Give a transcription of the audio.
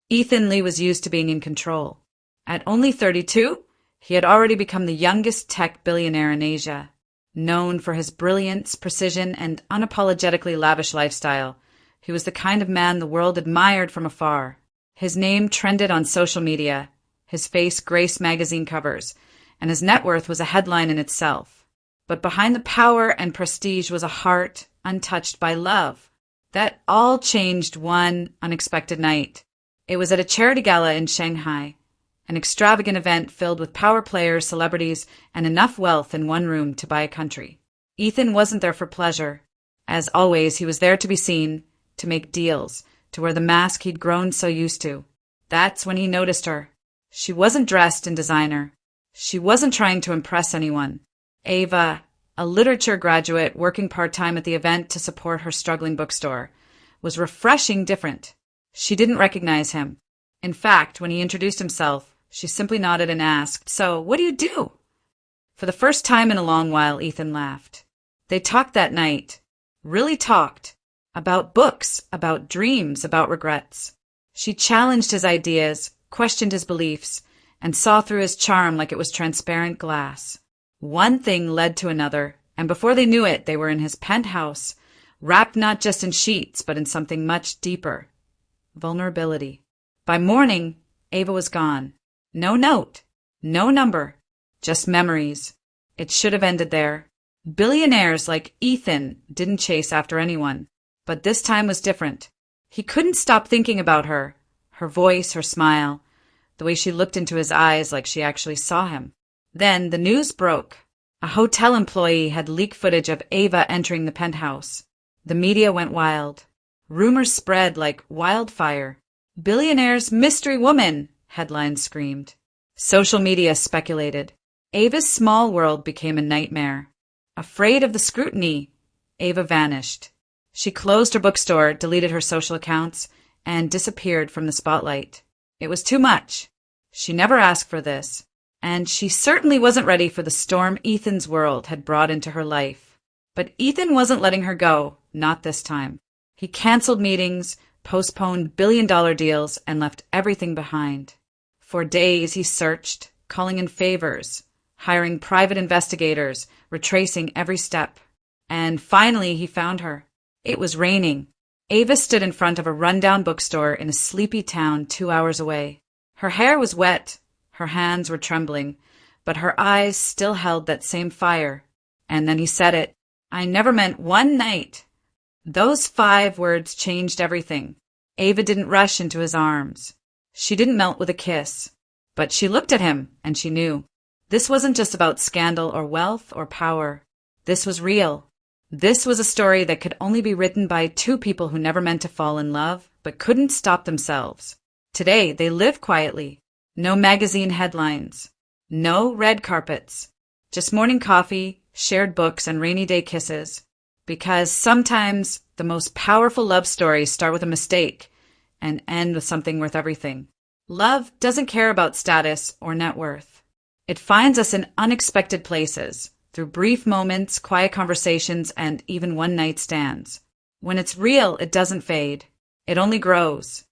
Ethan Lee was used to being in control. At only 32, he had already become the youngest tech billionaire in Asia. Known for his brilliance, precision, and unapologetically lavish lifestyle, he was the kind of man the world admired from afar. His name trended on social media, his face graced magazine covers, and his net worth was a headline in itself. But behind the power and prestige was a heart untouched by love. That all changed one unexpected night. It was at a charity gala in Shanghai, an extravagant event filled with power players, celebrities, and enough wealth in one room to buy a country. Ethan wasn't there for pleasure. As always, he was there to be seen, to make deals, to wear the mask he'd grown so used to. That's when he noticed her. She wasn't dressed in designer. She wasn't trying to impress anyone. Ava, a literature graduate working part-time at the event to support her struggling bookstore, was refreshing different. She didn't recognize him. In fact, when he introduced himself, she simply nodded and asked, "So, what do you do?" For the first time in a long while, Ethan laughed. They talked that night. Really talked. About books, about dreams, about regrets. She challenged his ideas, questioned his beliefs, and saw through his charm like it was transparent glass. One thing led to another, and before they knew it, they were in his penthouse, wrapped not just in sheets, but in something much deeper. Vulnerability. By morning, Ava was gone. No note, no number, just memories. It should have ended there. Billionaires like Ethan didn't chase after anyone, but this time was different. He couldn't stop thinking about her voice, her smile, the way she looked into his eyes like she actually saw him. Then the news broke. A hotel employee had leaked footage of Ava entering the penthouse. The media went wild. Rumors spread like wildfire. "Billionaire's mystery woman," headlines screamed. Social media speculated. Ava's small world became a nightmare. Afraid of the scrutiny, Ava vanished. She closed her bookstore, deleted her social accounts, and disappeared from the spotlight. It was too much. She never asked for this, and she certainly wasn't ready for the storm Ethan's world had brought into her life. But Ethan wasn't letting her go, not this time. He canceled meetings, postponed billion-dollar deals, and left everything behind. For days he searched, calling in favors, hiring private investigators, retracing every step. And finally he found her. It was raining. Ava stood in front of a rundown bookstore in a sleepy town 2 hours away. Her hair was wet, her hands were trembling, but her eyes still held that same fire. And then he said it. "I never meant one night." Those 5 words changed everything. Ava didn't rush into his arms. She didn't melt with a kiss. But she looked at him, and she knew. This wasn't just about scandal or wealth or power. This was real. This was a story that could only be written by 2 people who never meant to fall in love, but couldn't stop themselves. Today, they live quietly. No magazine headlines. No red carpets. Just morning coffee, shared books, and rainy day kisses. Because sometimes the most powerful love stories start with a mistake and end with something worth everything. Love doesn't care about status or net worth. It finds us in unexpected places, through brief moments, quiet conversations, and even one-night stands. When it's real, it doesn't fade. It only grows.